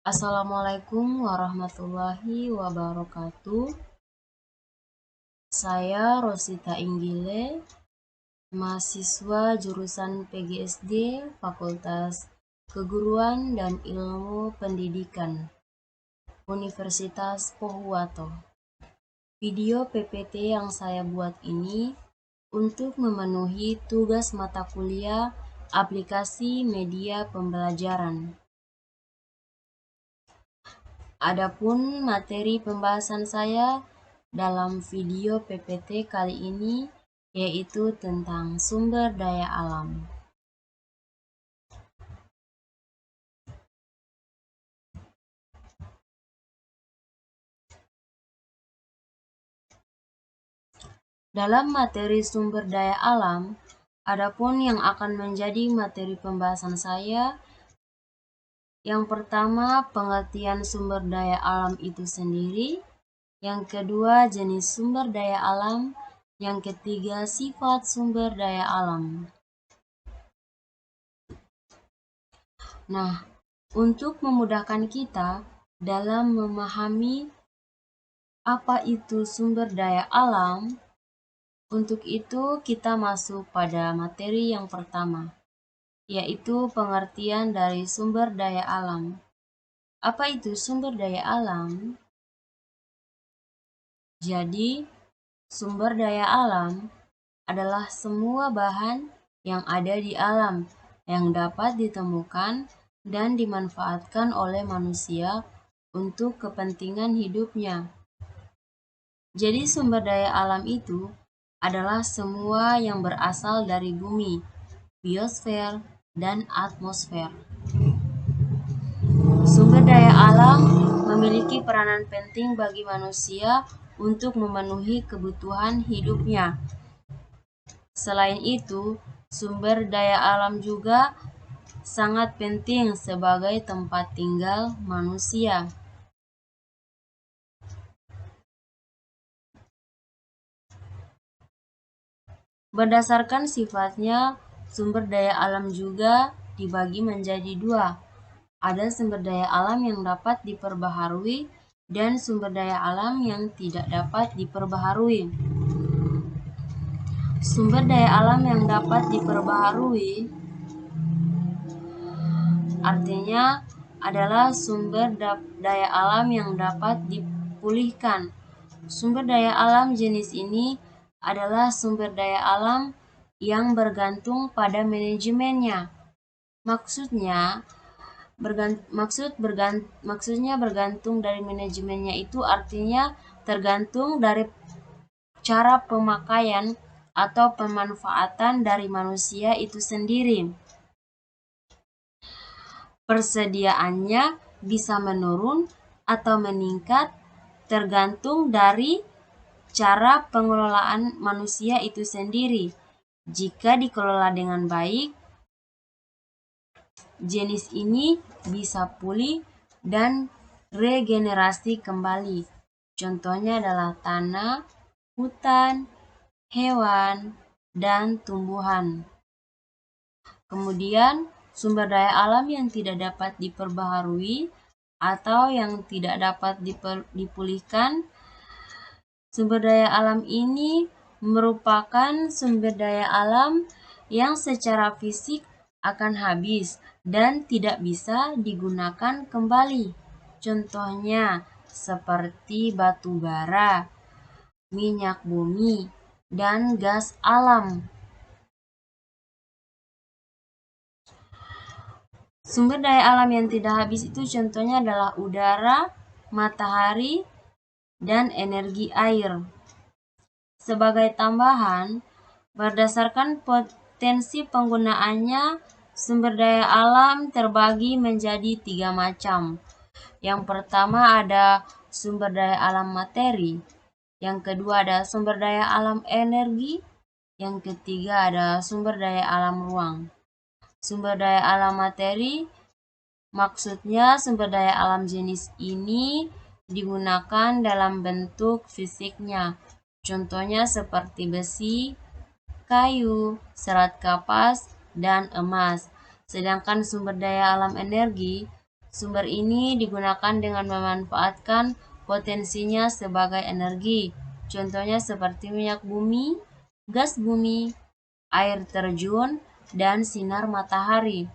Assalamualaikum warahmatullahi wabarakatuh. Saya Rosita Inggile, mahasiswa jurusan PGSD Fakultas Keguruan dan Ilmu Pendidikan Universitas Pohuwato. Video PPT yang saya buat ini untuk memenuhi tugas mata kuliah aplikasi media pembelajaran. Adapun materi pembahasan saya dalam video PPT kali ini yaitu tentang sumber daya alam. Dalam materi sumber daya alam, adapun yang akan menjadi materi pembahasan saya, yang pertama pengertian sumber daya alam itu sendiri, yang kedua jenis sumber daya alam, yang ketiga sifat sumber daya alam. Nah, untuk memudahkan kita dalam memahami apa itu sumber daya alam, untuk itu kita masuk pada materi yang pertama, yaitu pengertian dari sumber daya alam. Apa itu sumber daya alam? Jadi, sumber daya alam adalah semua bahan yang ada di alam yang dapat ditemukan dan dimanfaatkan oleh manusia untuk kepentingan hidupnya. Jadi sumber daya alam itu adalah semua yang berasal dari bumi, biosfer, dan atmosfer. Sumber daya alam memiliki peranan penting bagi manusia untuk memenuhi kebutuhan hidupnya. Selain itu, sumber daya alam juga sangat penting sebagai tempat tinggal manusia. Berdasarkan sifatnya, sumber daya alam juga dibagi menjadi dua. Ada sumber daya alam yang dapat diperbaharui dan sumber daya alam yang tidak dapat diperbaharui. Sumber daya alam yang dapat diperbaharui artinya adalah sumber daya alam yang dapat dipulihkan. Sumber daya alam jenis ini adalah sumber daya alam yang bergantung pada manajemennya. Maksudnya bergantung dari manajemennya itu artinya tergantung dari cara pemakaian atau pemanfaatan dari manusia itu sendiri. Persediaannya bisa menurun atau meningkat tergantung dari cara pengelolaan manusia itu sendiri. Jika dikelola dengan baik, jenis ini bisa pulih dan regenerasi kembali. Contohnya adalah tanah, hutan, hewan, dan tumbuhan. Kemudian, sumber daya alam yang tidak dapat diperbaharui atau yang tidak dapat dipulihkan. Sumber daya alam ini merupakan sumber daya alam yang secara fisik akan habis dan tidak bisa digunakan kembali. Contohnya seperti batu bara, minyak bumi, dan gas alam. Sumber daya alam yang tidak habis itu contohnya adalah udara, matahari, dan energi air. Sebagai tambahan, berdasarkan potensi penggunaannya, sumber daya alam terbagi menjadi 3 macam. Yang pertama ada sumber daya alam materi, yang kedua ada sumber daya alam energi, yang ketiga ada sumber daya alam ruang. Sumber daya alam materi maksudnya sumber daya alam jenis ini digunakan dalam bentuk fisiknya. Contohnya seperti besi, kayu, serat kapas, dan emas. Sedangkan sumber daya alam energi Sumber ini digunakan dengan memanfaatkan potensinya sebagai energi. Contohnya seperti minyak bumi, gas bumi, air terjun, dan sinar matahari.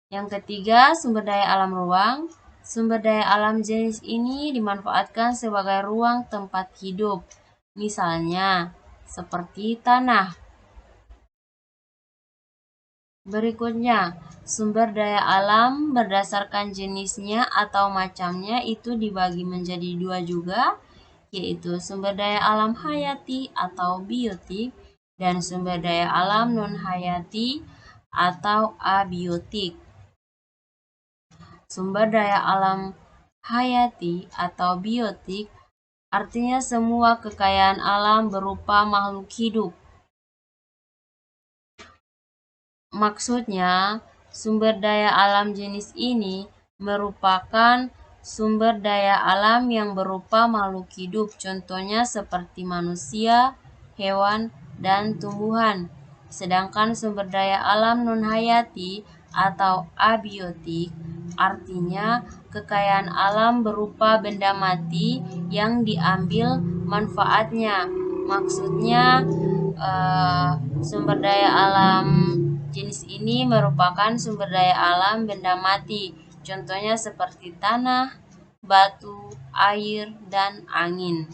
Yang ketiga, sumber daya alam ruang. Sumber daya alam jenis ini dimanfaatkan sebagai ruang tempat hidup. Misalnya, seperti tanah. Berikutnya, sumber daya alam berdasarkan jenisnya atau macamnya itu dibagi menjadi dua juga, yaitu sumber daya alam hayati atau biotik dan sumber daya alam non-hayati atau abiotik. Sumber daya alam hayati atau biotik artinya semua kekayaan alam berupa makhluk hidup. Maksudnya, sumber daya alam jenis ini merupakan sumber daya alam yang berupa makhluk hidup, contohnya seperti manusia, hewan, dan tumbuhan. Sedangkan sumber daya alam non-hayati atau abiotik artinya kekayaan alam berupa benda mati yang diambil manfaatnya. Maksudnya, sumber daya alam jenis ini merupakan sumber daya alam benda mati, contohnya seperti tanah, batu, air, dan angin.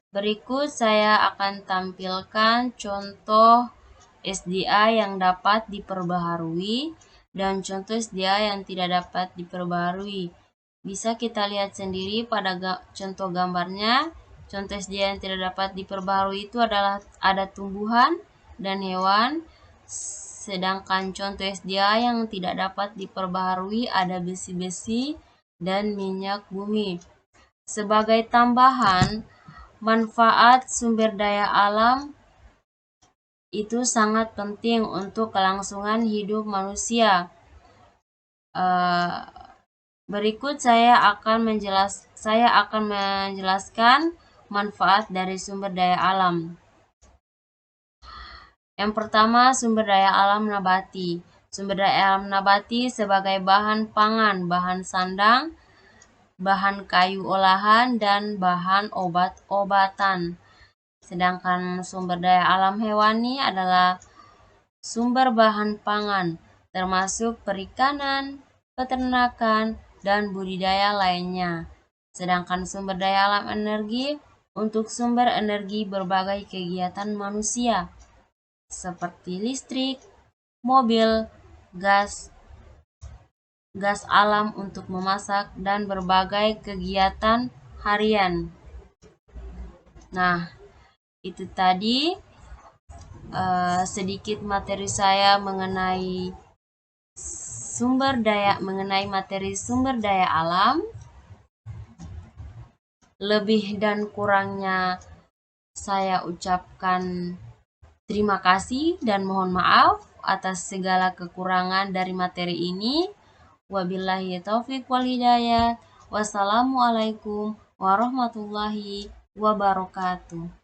Berikut saya akan tampilkan contoh SDA yang dapat diperbaharui dan contoh SDA yang tidak dapat diperbaharui. Bisa kita lihat sendiri pada contoh gambarnya. Contoh SDA yang tidak dapat diperbaharui itu adalah ada tumbuhan dan hewan. Sedangkan contoh SDA yang tidak dapat diperbaharui ada besi-besi dan minyak bumi. Sebagai tambahan, manfaat sumber daya alam itu sangat penting untuk kelangsungan hidup manusia. Berikut saya akan menjelaskan manfaat dari sumber daya alam. Yang pertama, sumber daya alam nabati. Sumber daya alam nabati sebagai bahan pangan, bahan sandang, bahan kayu olahan, dan bahan obat-obatan. Sedangkan sumber daya alam hewani adalah sumber bahan pangan, termasuk perikanan, peternakan, dan budidaya lainnya. Sedangkan sumber daya alam energi untuk sumber energi berbagai kegiatan manusia, seperti listrik, mobil, gas alam untuk memasak, dan berbagai kegiatan harian. Nah, itu tadi sedikit materi saya mengenai materi sumber daya alam. Lebih dan kurangnya saya ucapkan terima kasih dan mohon maaf atas segala kekurangan dari materi ini. Wabillahi taufiq wal hidayah. Wassalamualaikum warahmatullahi wabarakatuh.